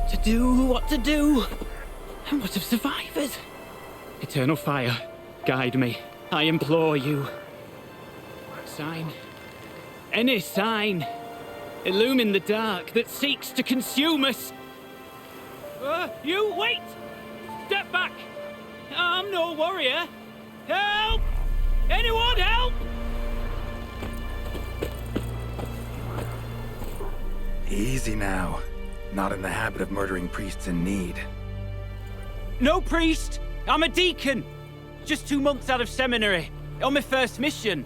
to do, what to do. And what of survivors? Eternal fire, guide me. I implore you. Sign. Any sign. Illumine the dark that seeks to consume us. You, wait! Step back! I'm no warrior. Help! Anyone help! Easy now. Not in the habit of murdering priests in need. No priest! I'm a deacon! Just 2 months out of seminary, on my first mission.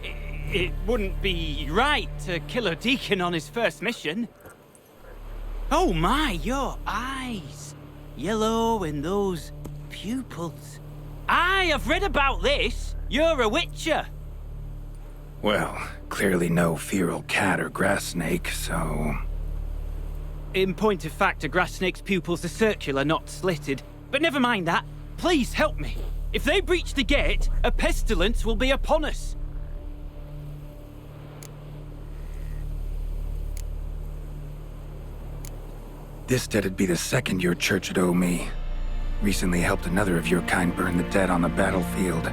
It wouldn't be right to kill a deacon on his first mission. Oh my, your eyes! Yellow and those pupils. Aye, I've read about this. You're a witcher. Well, clearly no feral cat or grass snake, so... In point of fact, a grass snake's pupils are circular, not slitted. But never mind that. Please help me. If they breach the gate, a pestilence will be upon us. This debt'd be the second your church would owe me. Recently helped another of your kind burn the dead on the battlefield.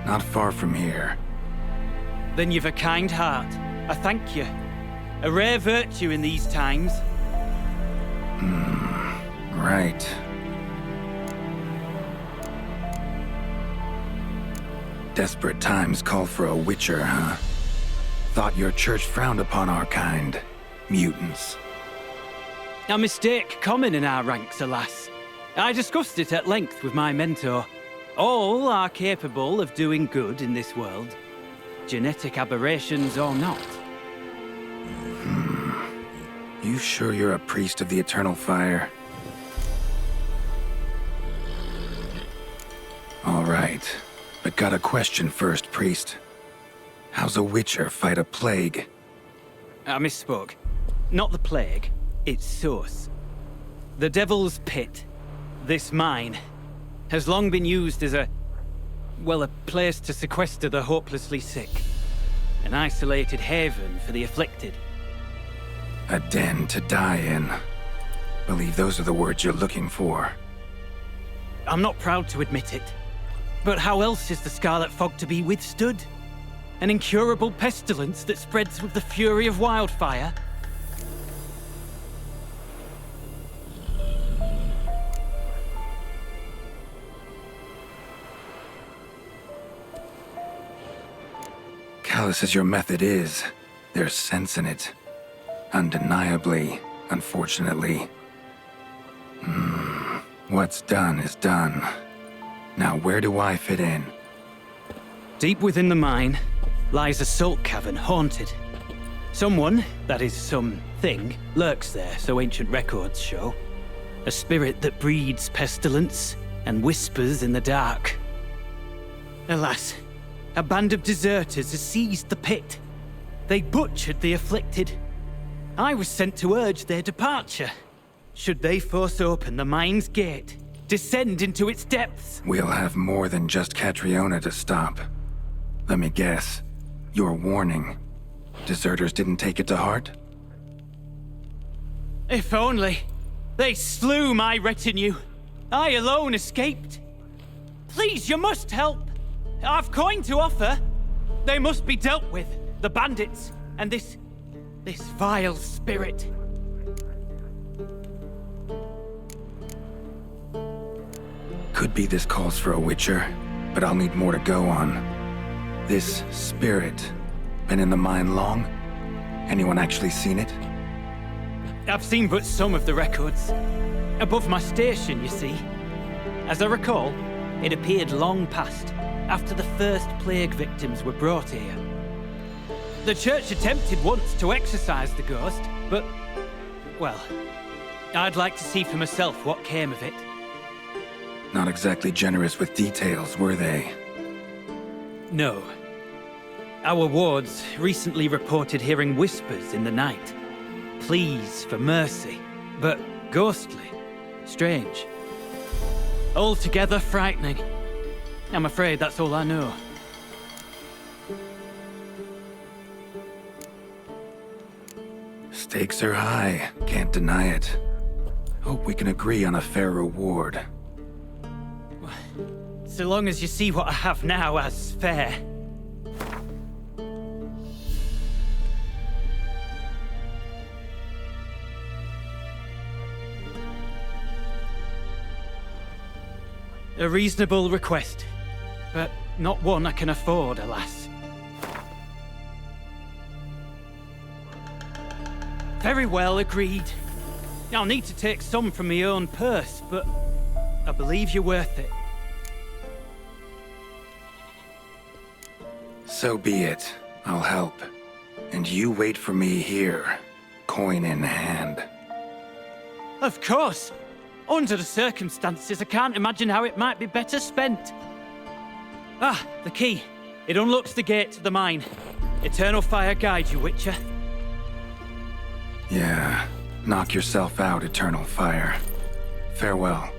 Not far from here. Then you've a kind heart. I thank you. A rare virtue in these times. Right. Desperate times call for a witcher, huh? Thought your church frowned upon our kind. Mutants. A mistake common in our ranks, alas. I discussed it at length with my mentor. All are capable of doing good in this world. Genetic aberrations or not. You sure you're a priest of the Eternal Fire? All right. But got a question first, priest. How's a witcher fight a plague? I misspoke. Not the plague. Its source. The Devil's Pit, this mine, has long been used as a place to sequester the hopelessly sick. An isolated haven for the afflicted. A den to die in. Believe those are the words you're looking for. I'm not proud to admit it, but how else is the Scarlet Fog to be withstood? An incurable pestilence that spreads with the fury of wildfire? Callous as your method is, there's sense in it. Undeniably, unfortunately. What's done is done. Now where do I fit in? Deep within the mine lies a salt cavern haunted. Someone, that is something, lurks there, so ancient records show. A spirit that breeds pestilence and whispers in the dark. Alas, a band of deserters has seized the pit. They butchered the afflicted. I was sent to urge their departure. Should they force open the mine's gate, descend into its depths? We'll have more than just Catriona to stop. Let me guess. Your warning. Deserters didn't take it to heart? If only. They slew my retinue. I alone escaped. Please, you must help. I've coin to offer. They must be dealt with. The bandits and this vile spirit. Could be this calls for a witcher, but I'll need more to go on. This spirit, been in the mine long? Anyone actually seen it? I've seen but some of the records. Above my station, you see. As I recall, it appeared long past, after the first plague victims were brought here. The church attempted once to exorcise the ghost, but, well, I'd like to see for myself what came of it. Not exactly generous with details, were they? No. Our wards recently reported hearing whispers in the night. Pleas for mercy, but ghostly, strange. Altogether frightening. I'm afraid that's all I know. Stakes are high, can't deny it. Hope we can agree on a fair reward. So long as you see what I have now as fair. A reasonable request, but not one I can afford, alas. Very well, agreed. I'll need to take some from my own purse, but I believe you're worth it. So be it. I'll help. And you wait for me here, coin in hand. Of course! Under the circumstances, I can't imagine how it might be better spent. Ah, the key. It unlocks the gate to the mine. Eternal fire guide you, Witcher. Yeah. Knock yourself out, Eternal Fire. Farewell.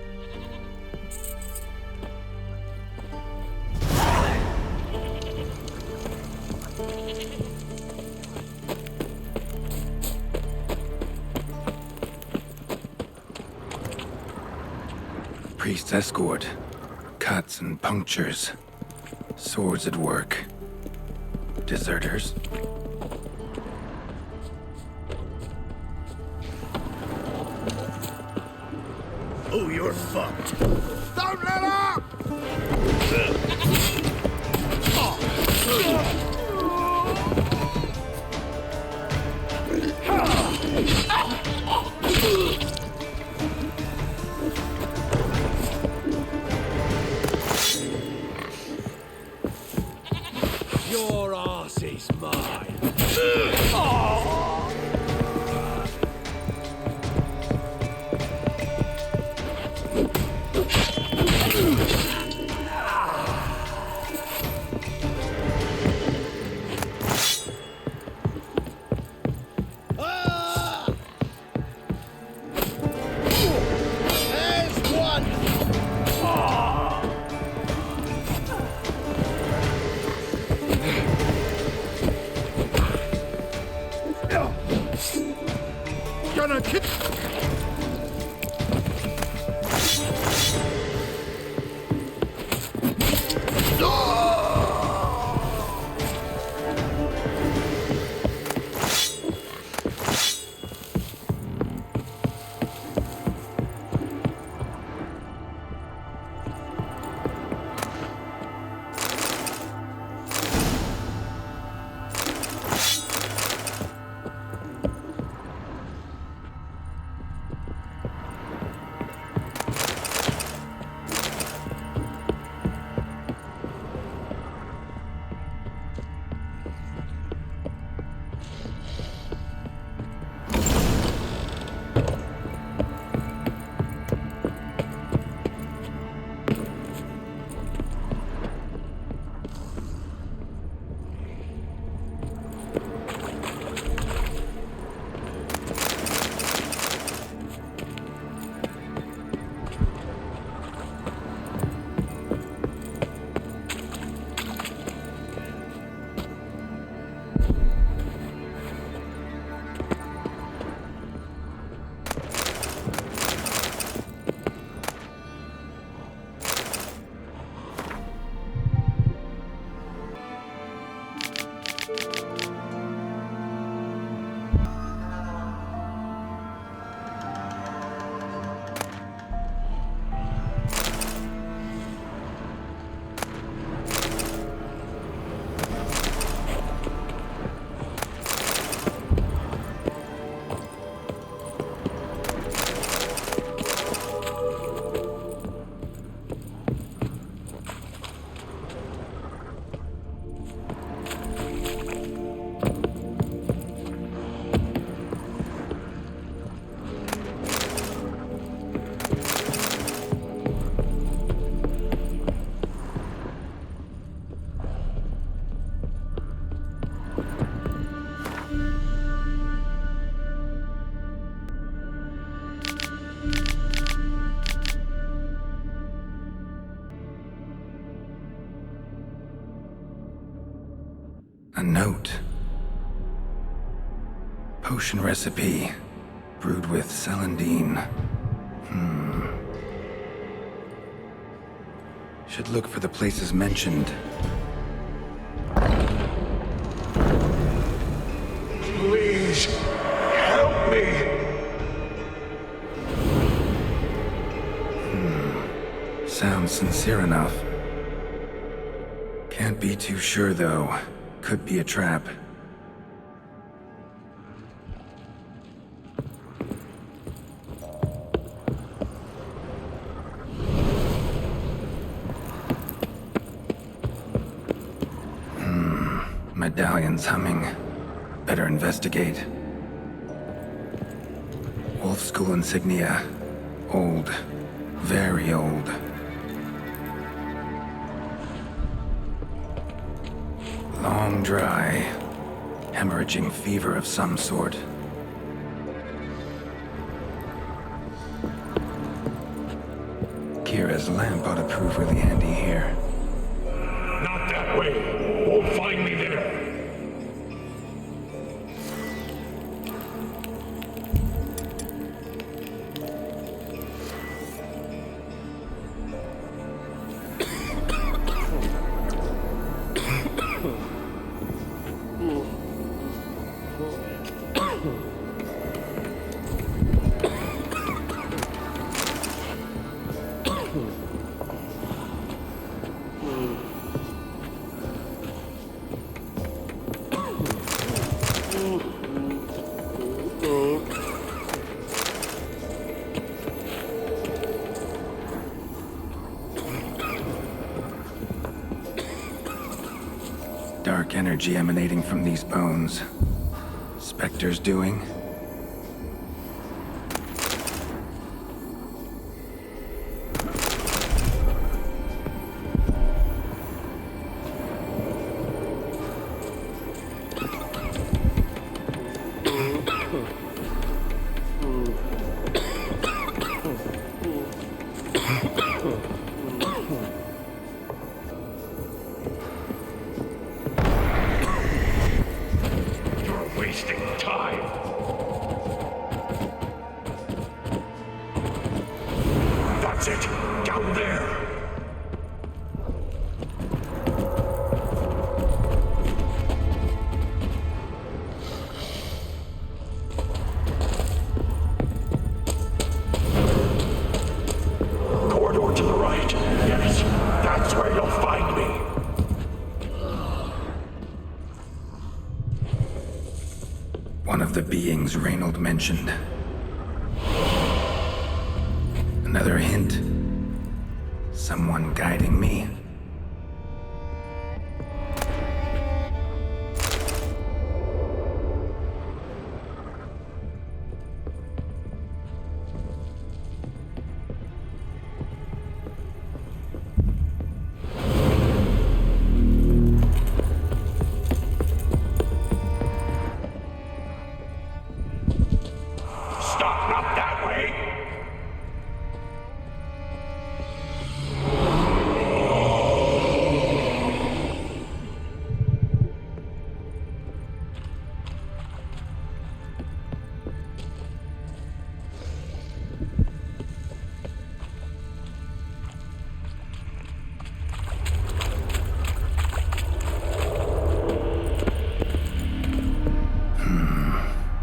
Priest's escort. Cuts and punctures. Swords at work. Deserters. Oh, you're fucked. Don't let up! Your ass is mine. There's one! Gonna kick. A note. Potion recipe. Brewed with celandine. Should look for the places mentioned. Please, help me! Sounds sincere enough. Can't be too sure, though. Could be a trap. Medallion's humming. Better investigate. Wolf School insignia. Old. Very old. Long dry. Hemorrhaging fever of some sort. Kira's lamp ought to prove really handy here. Not that way! Won't find me there! Dark energy emanating from these bones. Spectre's doing? Wasting time. That's it. Down there. Corridor to the right. Yes, that's where you'll find me. One of the beings Reynold mentioned. Another hint. Someone guiding me. Stop, not that way.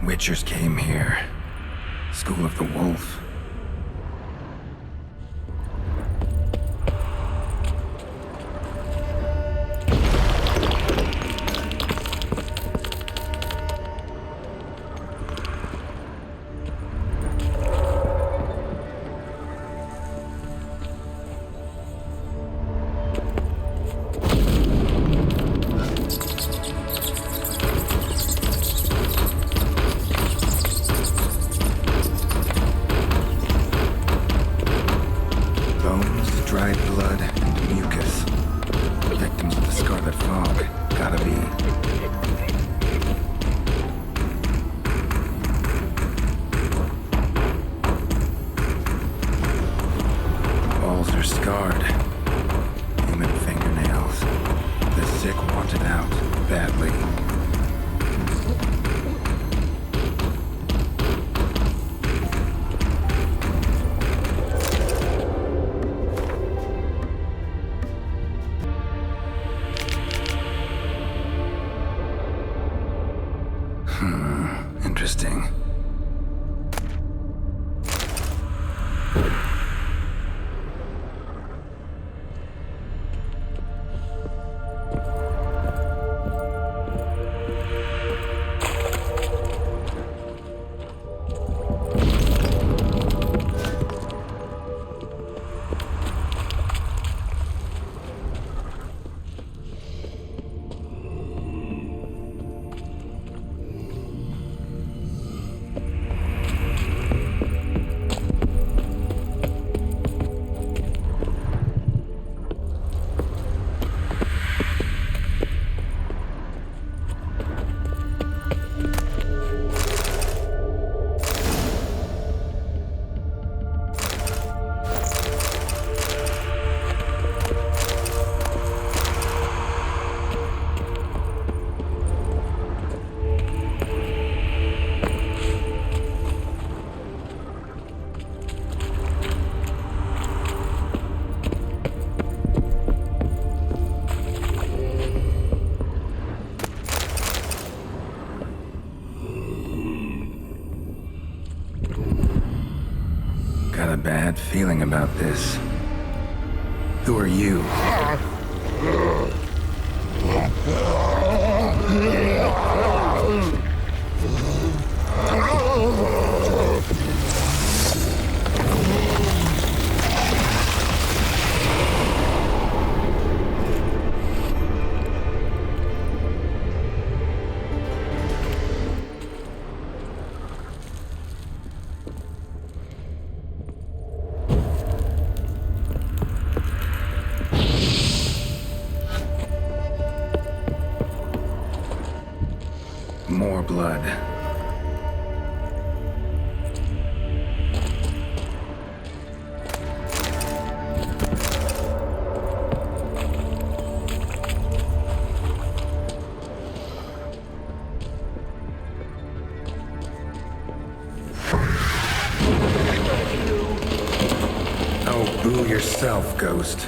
Witchers came here. School of the Wolf. Dried blood and mucus. Victims of the Scarlet Fog. Gotta be. Walls are scarred. Human fingernails. The sick wanted out badly. Got a bad feeling about this. Who are you? More blood. Oh, boo yourself, Ghost.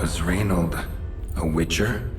Was Reynold a witcher?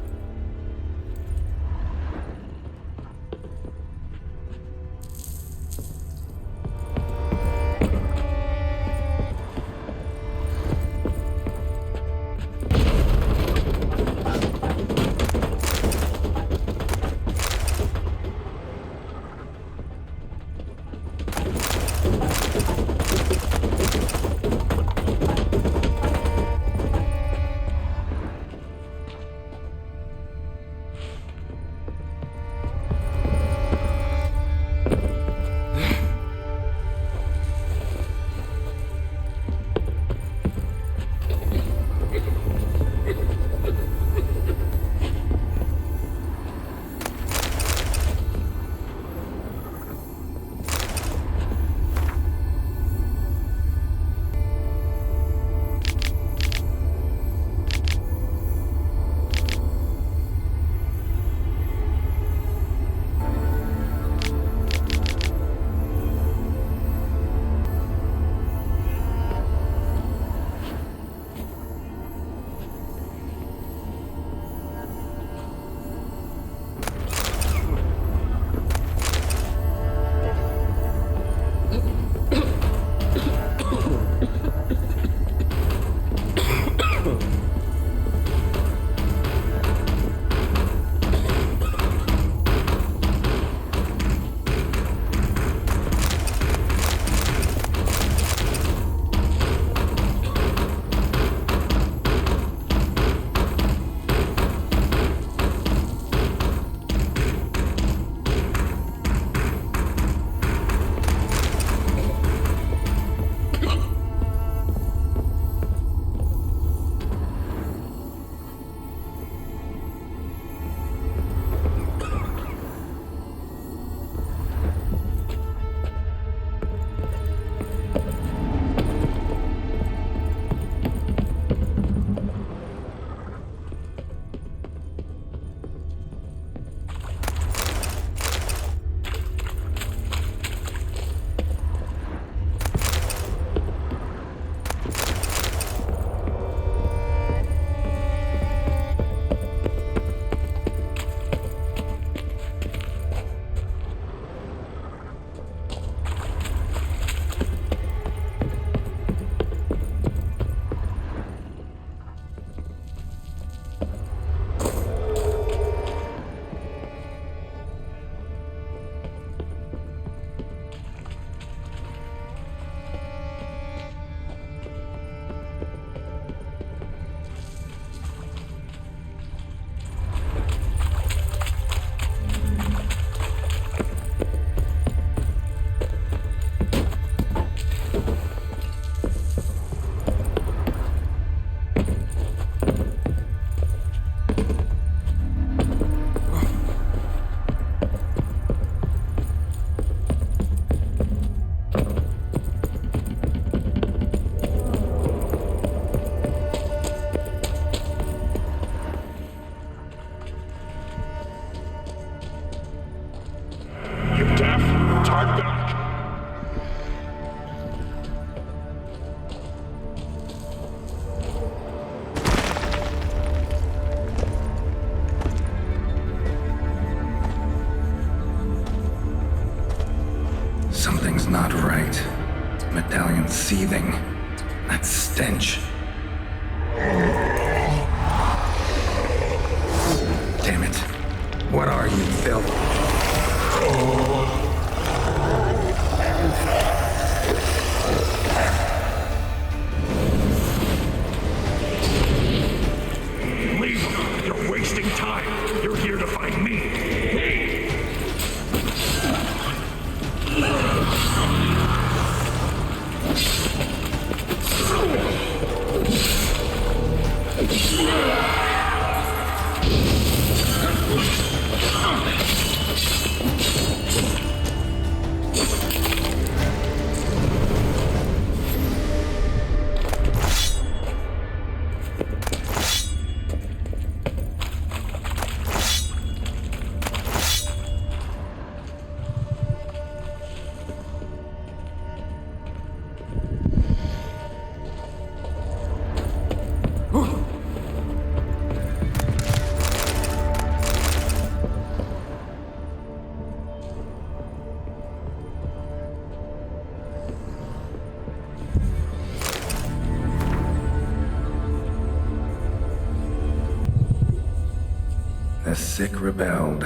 The sick rebelled,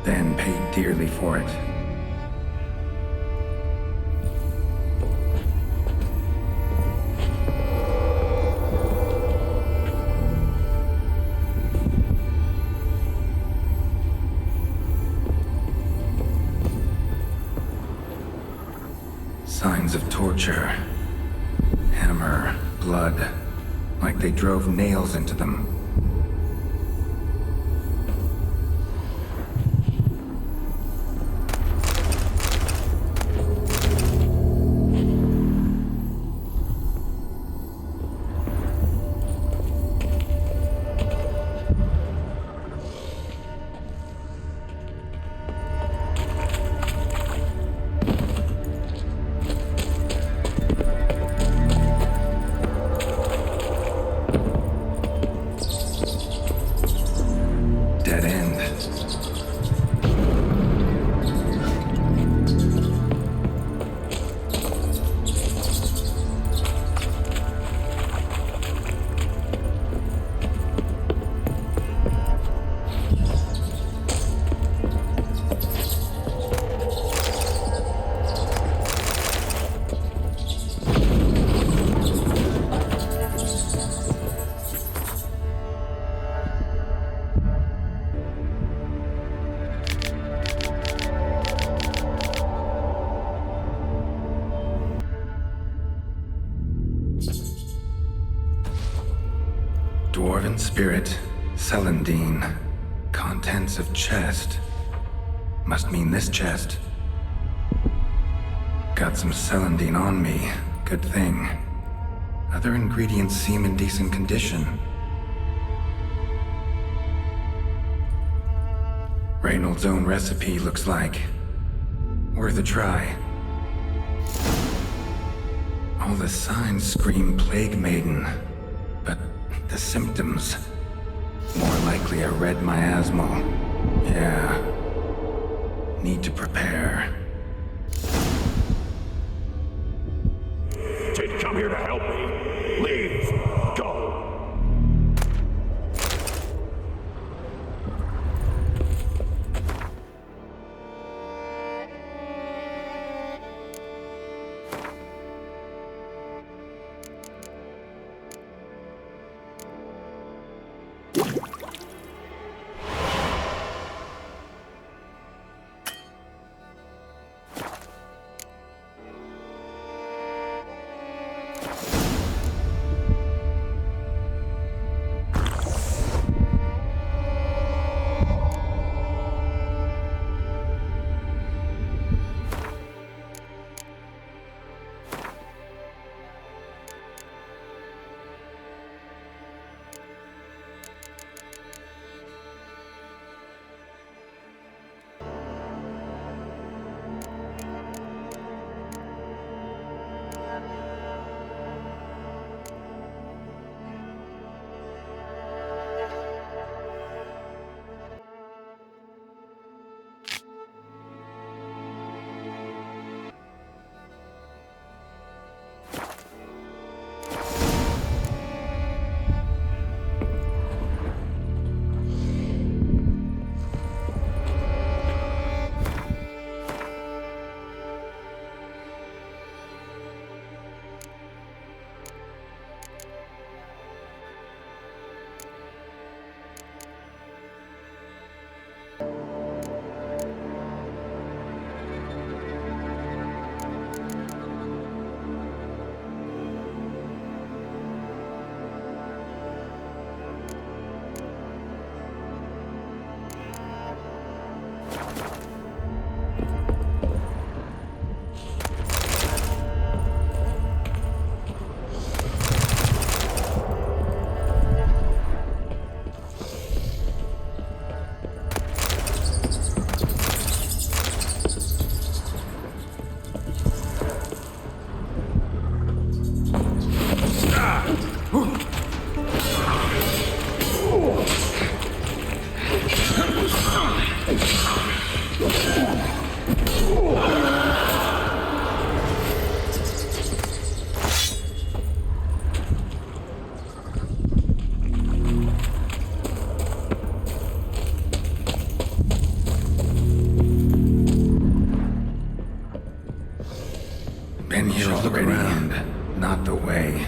then paid dearly for it. Signs of torture. Hammer, blood, like they drove nails into them. Dead end. Dwarven spirit, Celandine. Contents of chest. Must mean this chest. Got some Celandine on me. Good thing. Other ingredients seem in decent condition. Reynolds' own recipe looks like. Worth a try. All the signs scream Plague Maiden, but the symptoms, more likely a red miasmal. Yeah. Need to prepare. Did come here to help me. Leave. Go. Been here already, and not the way.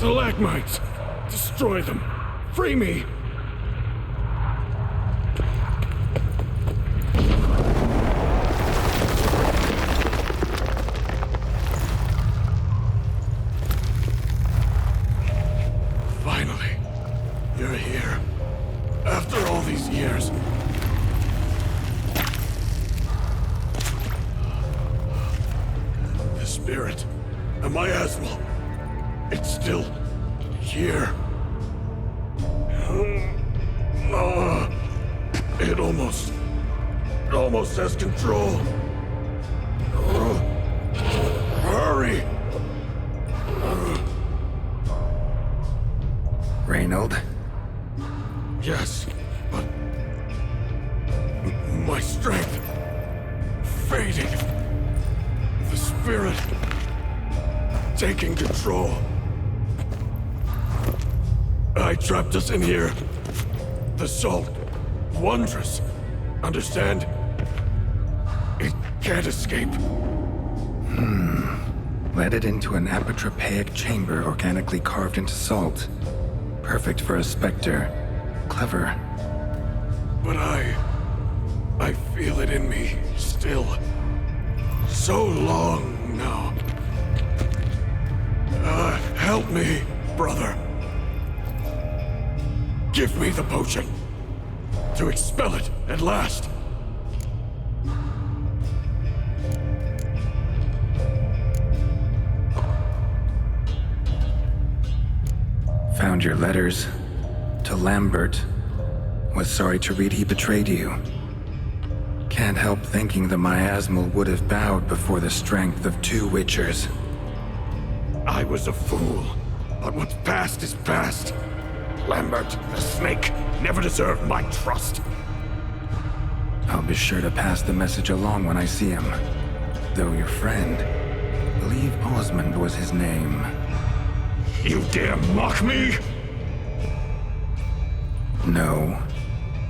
Stalagmites! Destroy them! Free me! Finally, you're here. After all these years. The spirit, a miasmal. It's still here. It almost has control. Hurry! Reynold? Yes, but my strength fading. The spirit taking control. I trapped us in here. The salt, wondrous. Understand? It can't escape. Let it into an apotropaic chamber organically carved into salt. Perfect for a specter. Clever. But I feel it in me still. So long now. Help me, brother. Give me the potion. To expel it at last. Found your letters. To Lambert. Was sorry to read he betrayed you. Can't help thinking the miasmal would have bowed before the strength of two witchers. I was a fool. But what's past is past. Lambert, the snake, never deserved my trust. I'll be sure to pass the message along when I see him. Though your friend, believe Osmond was his name. You dare mock me? No.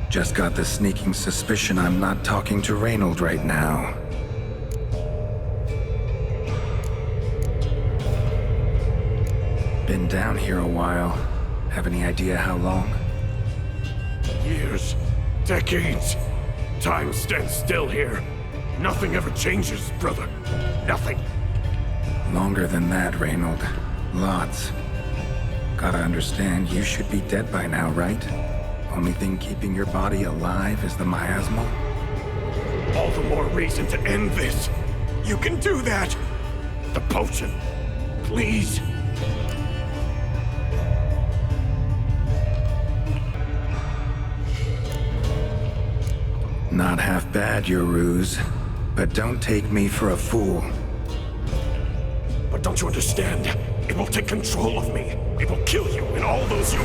Just got the sneaking suspicion I'm not talking to Reynold right now. Been down here a while. Have any idea how long? Years. Decades. Time stands still here. Nothing ever changes, brother. Nothing. Longer than that, Reynold. Lots. Gotta understand, you should be dead by now, right? Only thing keeping your body alive is the miasmal? All the more reason to end this. You can do that. The potion. Please. Not half bad, your ruse. But don't take me for a fool. But don't you understand? It will take control of me. It will kill you and all those you...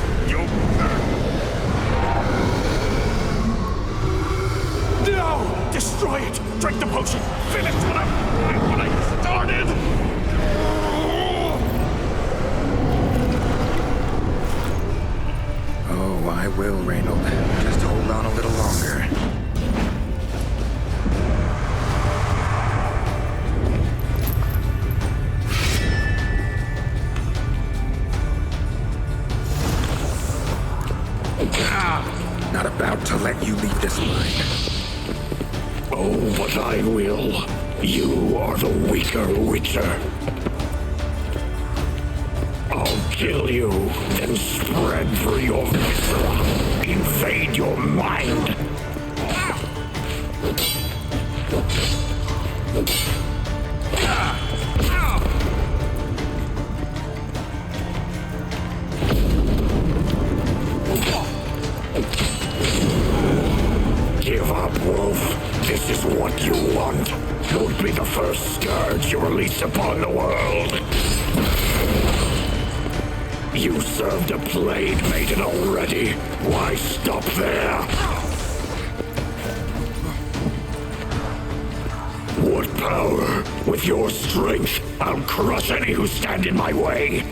No! Destroy it! Drink the potion! Finish what I started! Oh, I will, Reynold. Just hold on a little longer. Not about to let you leave this mine. Oh, but I will. You are the weaker Witcher. I'll kill you, then spread through your viscera. Invade your mind. Give up, Wolf. This is what you want. Don't be the first scourge you release upon the world. You served a Plague Maiden already. Why stop there? What power? With your strength, I'll crush any who stand in my way.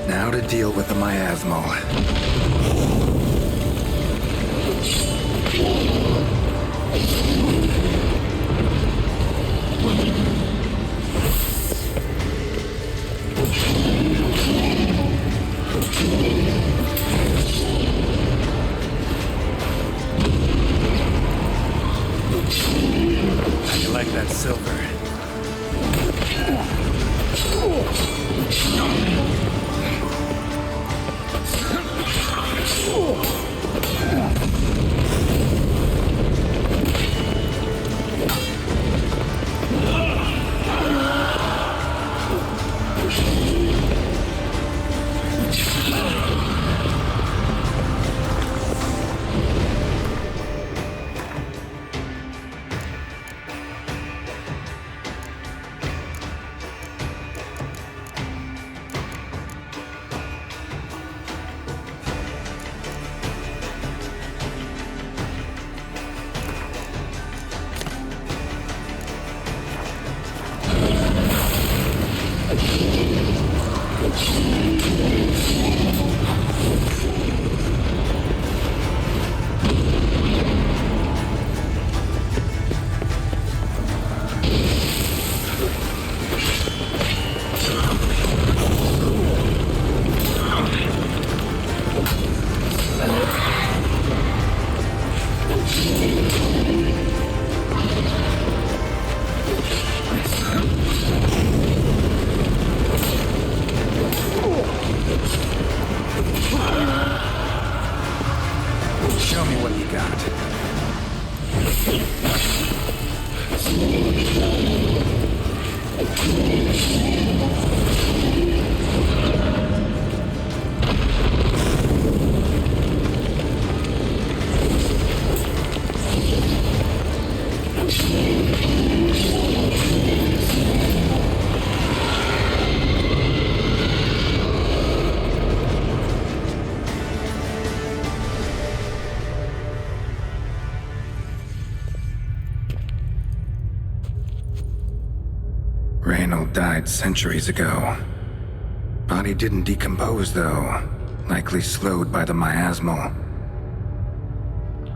Now to deal with the miasmal. How do you like that silver? Show me what you got. Reynold died centuries ago. Body didn't decompose, though. Likely slowed by the miasmal.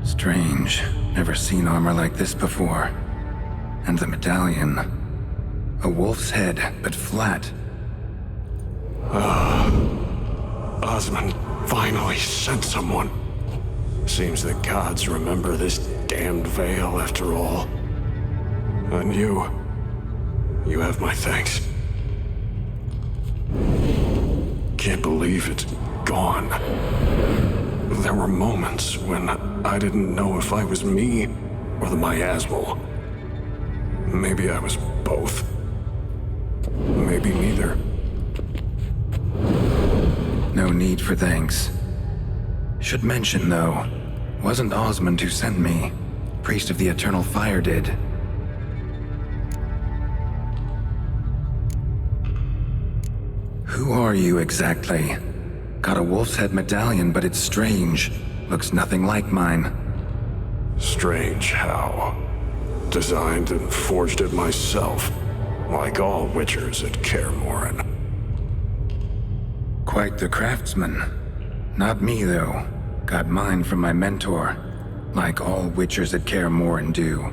Strange. Never seen armor like this before. And the medallion. A wolf's head, but flat. Osmond finally sent someone. Seems the gods remember this damned veil after all. And you have my thanks. Can't believe it's gone. There were moments when I didn't know if I was me or the miasmal. Maybe I was both. Maybe neither. No need for thanks. Should mention, though, wasn't Osmond who sent me. Priest of the Eternal Fire did. Who are you exactly? Got a wolf's head medallion, but it's strange. Looks nothing like mine. Strange how? Designed and forged it myself, like all witchers at Kaer Morhen. Quite the craftsman. Not me, though. Got mine from my mentor, like all witchers at Kaer Morhen do.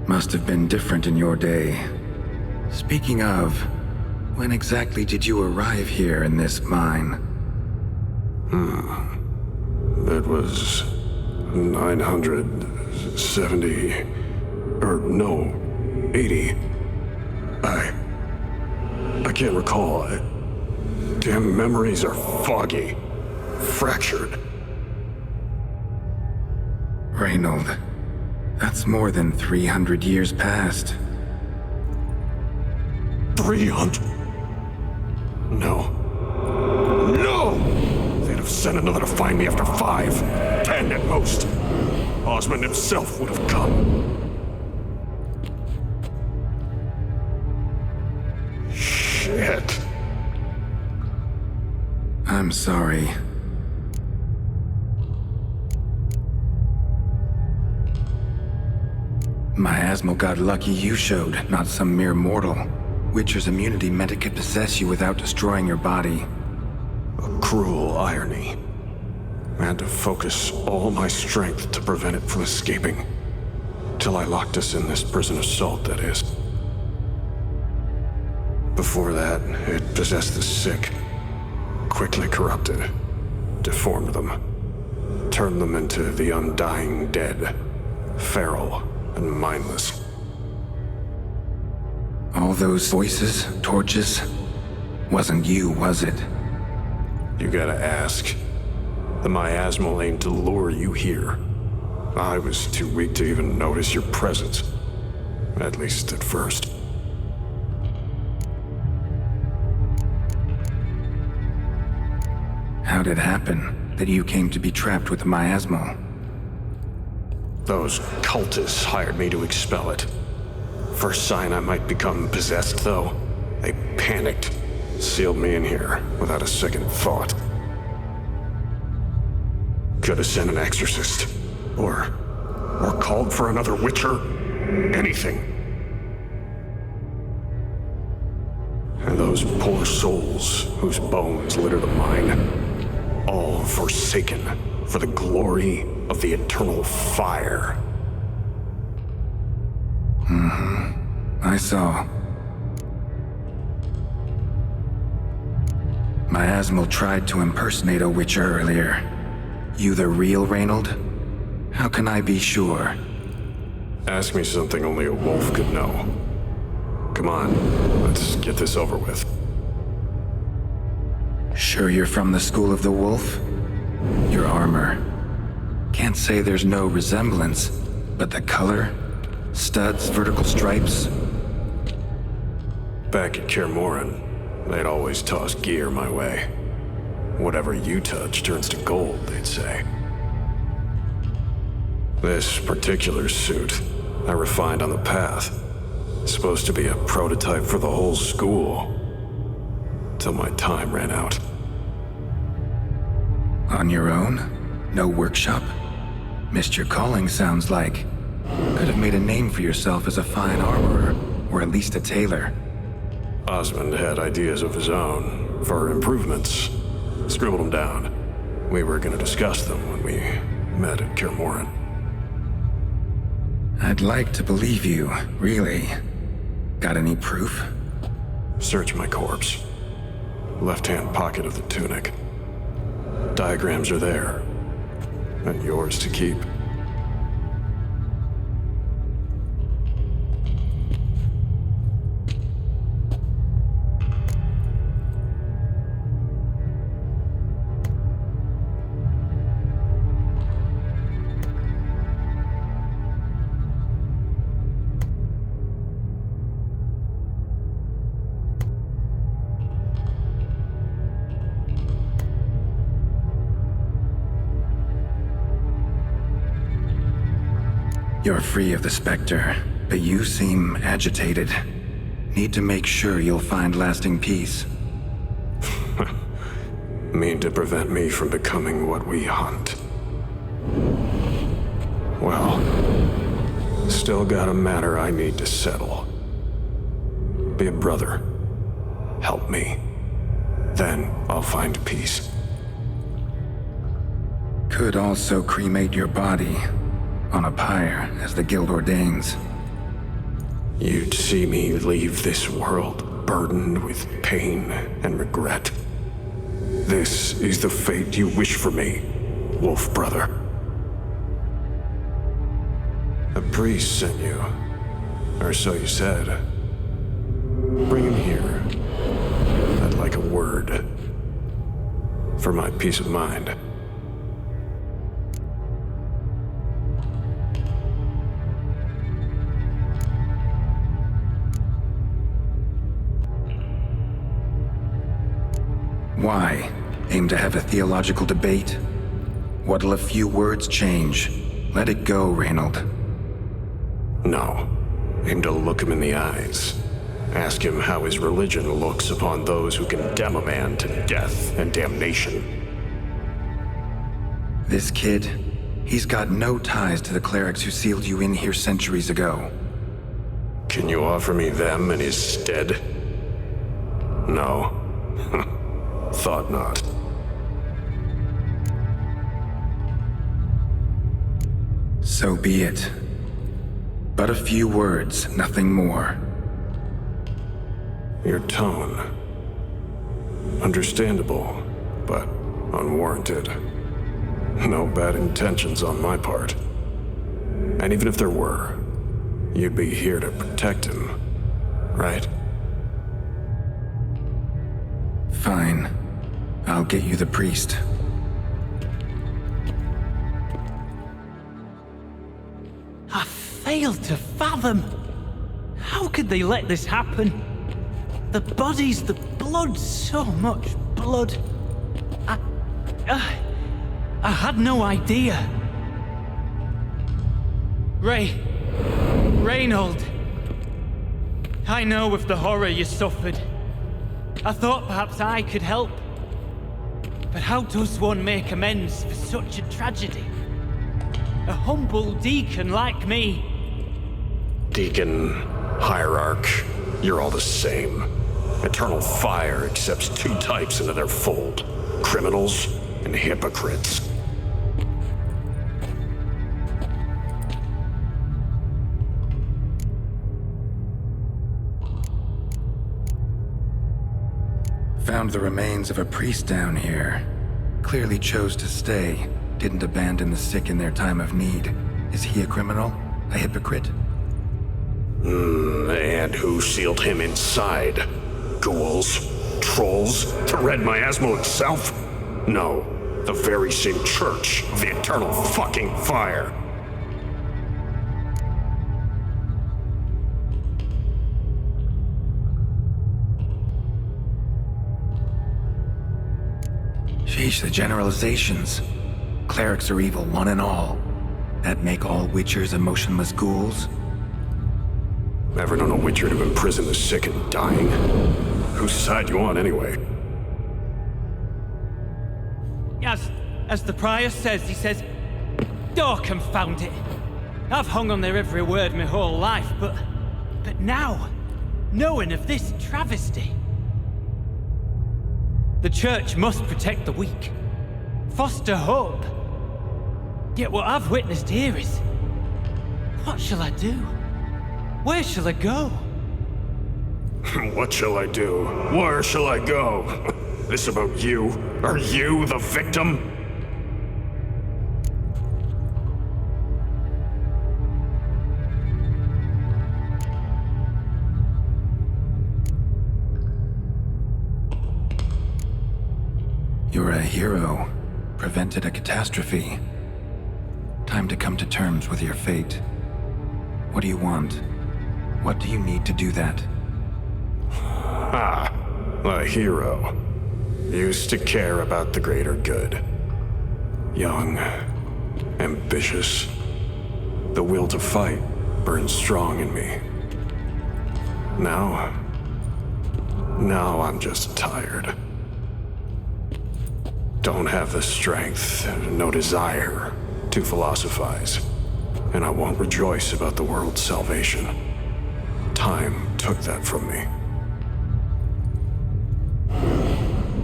Must have been different in your day. Speaking of, when exactly did you arrive here in this mine? It was 970... or no, 80. I can't recall. Damn memories are foggy. Fractured. Reynold, that's more than 300 years past. 300? No. No! They'd have sent another to find me after 5, 10 at most. Osmond himself would have come. Shit. I'm sorry. Miasmal got lucky you showed, not some mere mortal. Witcher's immunity meant it could possess you without destroying your body. A cruel irony. I had to focus all my strength to prevent it from escaping. Till I locked us in this prison assault, that is. Before that, it possessed the sick. Quickly corrupted. Deformed them. Turned them into the undying dead. Feral and mindless. All those voices, torches, wasn't you, was it? You gotta ask. The miasmal aimed to lure you here. I was too weak to even notice your presence. At least at first. How'd it happen that you came to be trapped with the miasmal? Those cultists hired me to expel it. First sign I might become possessed, though, they panicked. Sealed me in here without a second thought. Could have sent an exorcist. Or called for another witcher. Anything. And those poor souls whose bones litter the mine. All forsaken for the glory of the eternal fire. I saw. Miasmal tried to impersonate a witcher earlier. You the real Reynold? How can I be sure? Ask me something only a wolf could know. Come on, let's get this over with. Sure you're from the School of the Wolf? Your armor. Can't say there's no resemblance, but the color? Studs, vertical stripes? Back at Kaer Morhen, they'd always toss gear my way. Whatever you touch turns to gold, they'd say. This particular suit, I refined on the path. Supposed to be a prototype for the whole school. Till my time ran out. On your own? No workshop? Missed your calling, sounds like. Could have made a name for yourself as a fine armorer, or at least a tailor. Osmond had ideas of his own, for improvements. Scribbled them down. We were gonna discuss them when we met at Kaer Morhen. I'd like to believe you, really. Got any proof? Search my corpse. left-hand pocket of the tunic. Diagrams are there, and yours to keep. You're free of the Spectre, but you seem agitated. Need to make sure you'll find lasting peace. Mean to prevent me from becoming what we hunt. Well, still got a matter I need to settle. Be a brother. Help me. Then I'll find peace. Could also cremate your body on a pyre, as the guild ordains. You'd see me leave this world burdened with pain and regret. This is the fate you wish for me, Wolf Brother. A priest sent you, or so you said. Bring him here. I'd like a word. For my peace of mind. Why? Aim to have a theological debate? What'll a few words change? Let it go, Reynold. No. Aim to look him in the eyes. Ask him how his religion looks upon those who condemn a man to death and damnation. This kid, he's got no ties to the clerics who sealed you in here centuries ago. Can you offer me them in his stead? No. Thought not. So be it. But a few words, nothing more. Your tone. Understandable, but unwarranted. No bad intentions on my part. And even if there were, you'd be here to protect him, right? Fine. I'll get you the priest. I failed to fathom. How could they let this happen? The bodies, the blood, so much blood. I had no idea. Reynold. I know of the horror you suffered. I thought perhaps I could help. But how does one make amends for such a tragedy? A humble deacon like me. Deacon, hierarch, you're all the same. Eternal Fire accepts two types into their fold: criminals and hypocrites. Found the remains of a priest down here. Clearly chose to stay. Didn't abandon the sick in their time of need. Is he a criminal? A hypocrite? And who sealed him inside? Ghouls? Trolls? The Red Miasmo itself? No, the very same church of the Eternal fucking Fire. Sheesh, the generalizations. Clerics are evil, one and all. That make all witchers emotionless ghouls? Ever known a witcher to imprison the sick and dying? Whose side you on, anyway? As the prior says, he says, "Oh, confound it. I've hung on their every word my whole life, but now, knowing of this travesty, the church must protect the weak, foster hope. Yet what I've witnessed here is, what shall I do? Where shall I go?" What shall I do? Where shall I go? This about you? Are you the victim? You're a hero. Prevented a catastrophe. Time to come to terms with your fate. What do you want? What do you need to do that? Ah, a hero. Used to care about the greater good. Young, ambitious. The will to fight burns strong in me. Now I'm just tired. Don't have the strength, no desire to philosophize, and I won't rejoice about the world's salvation. Time took that from me.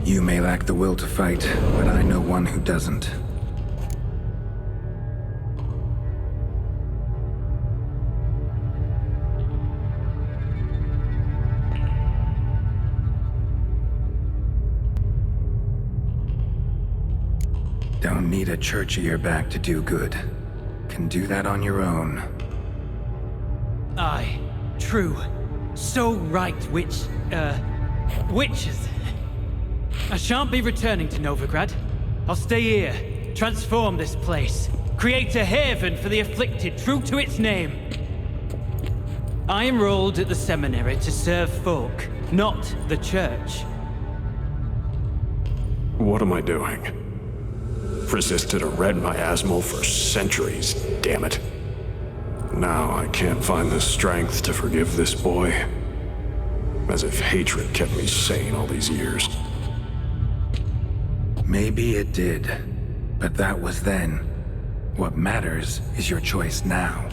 You may lack the will to fight, but I know one who doesn't. Don't need a church at your back to do good. Can do that on your own. Aye, true. So right, witches. I shan't be returning to Novigrad. I'll stay here, transform this place, create a haven for the afflicted, true to its name. I enrolled at the seminary to serve folk, not the church. What am I doing? Resisted a red miasmal for centuries, damn it. Now I can't find the strength to forgive this boy. As if hatred kept me sane all these years. Maybe it did, but that was then. What matters is your choice now.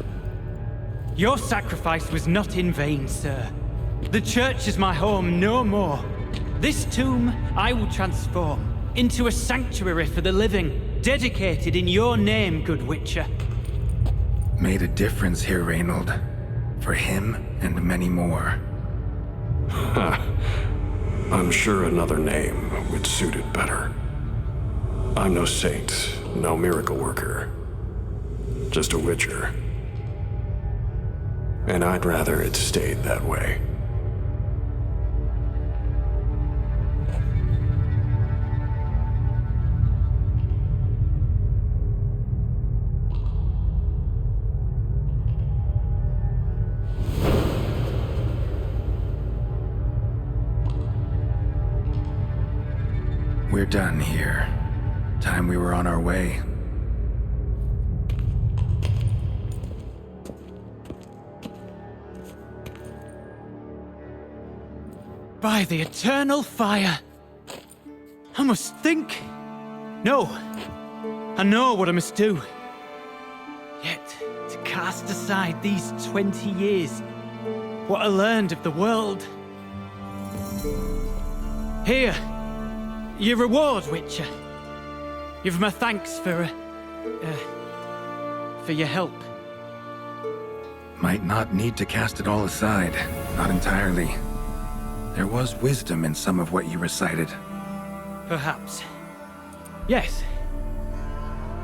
Your sacrifice was not in vain, sir. The church is my home no more. This tomb I will transform into a sanctuary for the living, dedicated in your name, good Witcher. Made a difference here, Reynold. For him and many more. I'm sure another name would suit it better. I'm no saint, no miracle worker. Just a Witcher. And I'd rather it stayed that way. We're done here. Time we were on our way. By the eternal fire. I must think. No. I know what I must do. Yet, to cast aside these 20 years, what I learned of the world. Here. Your reward, Witcher. You've my thanks for your help. Might not need to cast it all aside. Not entirely. There was wisdom in some of what you recited. Perhaps. Yes.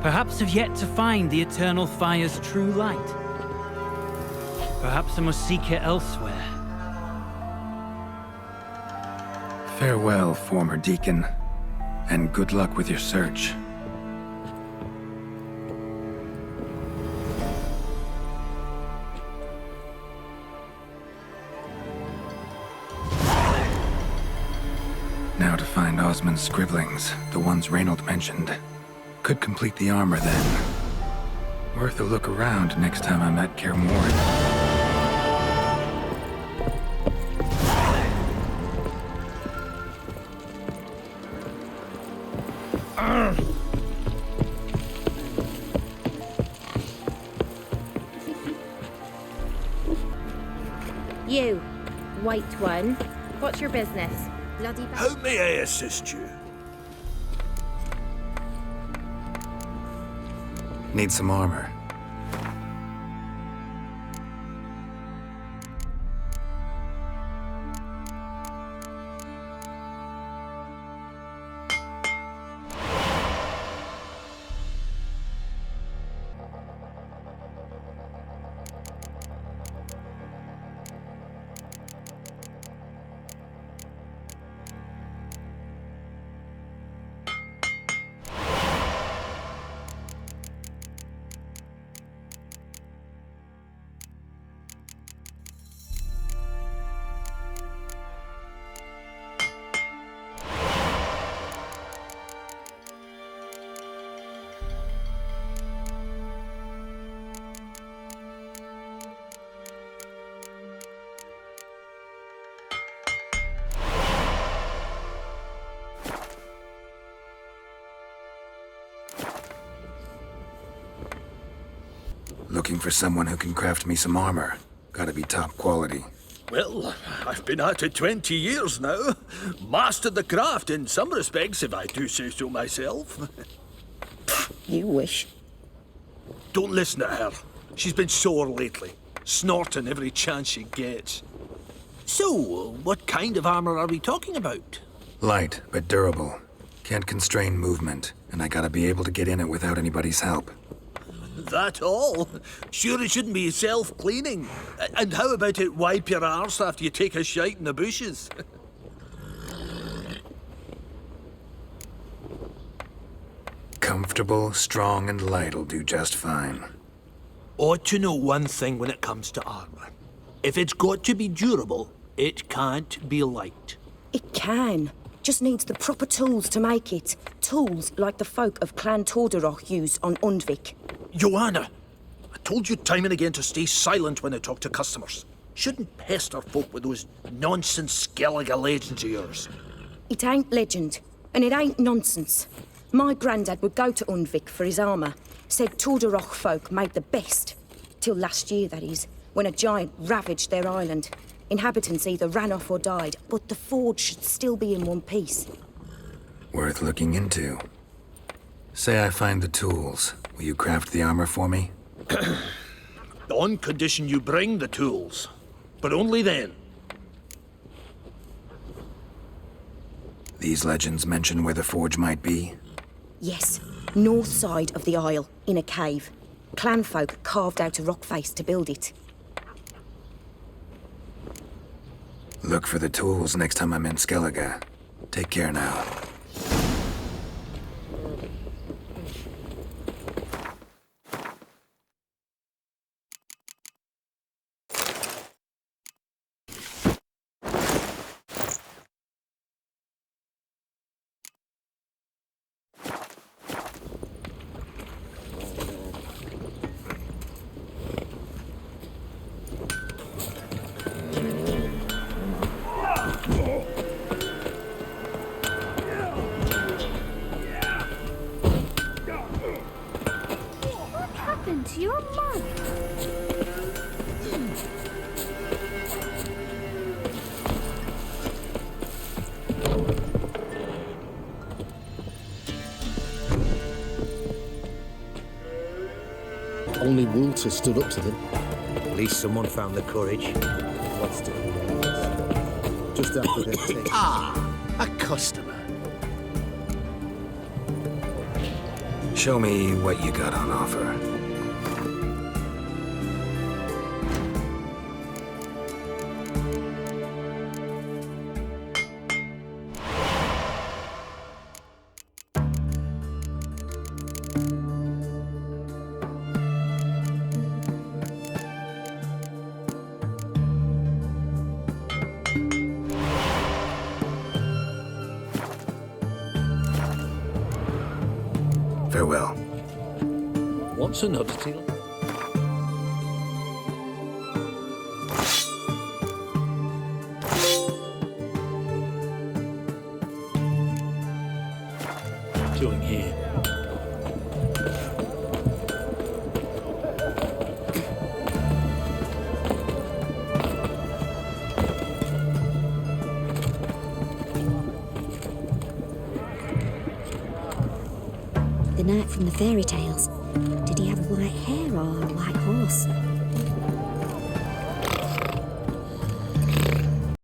Perhaps I've yet to find the eternal fire's true light. Perhaps I must seek it elsewhere. Farewell, former deacon. And good luck with your search. Now to find Osmond's scribblings, the ones Reynold mentioned. Could complete the armor then. Worth a look around next time I'm at Kaer Morhen. You, white one. What's your business? Bloody How may I assist you? Need some armor. Looking for someone who can craft me some armor. Gotta be top quality. Well, I've been at it 20 years now. Mastered the craft in some respects, if I do say so myself. You wish. Don't listen to her. She's been sore lately, snorting every chance she gets. So, what kind of armor are we talking about? Light, but durable. Can't constrain movement, and I gotta be able to get in it without anybody's help. That all? Sure it shouldn't be self-cleaning. And how about it wipe your arse after you take a shite in the bushes? Comfortable, strong, and light'll do just fine. Ought to know one thing when it comes to armor. If it's got to be durable, it can't be light. It can. Just needs the proper tools to make it. Tools like the folk of Clan Tordaroch used on Undvik. Joanna, I told you time and again to stay silent when I talk to customers. Shouldn't pester folk with those nonsense Skellige legends of yours. It ain't legend, and it ain't nonsense. My granddad would go to Undvik for his armour. Said Tordaroch folk made the best. Till last year, that is, when a giant ravaged their island. Inhabitants either ran off or died, but the forge should still be in one piece. Worth looking into. Say I find the tools. Will you craft the armor for me? On condition you bring the tools. But only then. These legends mention where the forge might be? Yes, north side of the isle, in a cave. Clanfolk carved out a rock face to build it. Look for the tools next time I'm in Skellige. Take care now. To your mug. Only Walter stood up to them. At least someone found the courage. What's doing? Just after their tea. A customer. Show me what you got on offer. Farewell. What's another deal? Doing here. The knight from the fairy tales. Did he have white hair or a white horse?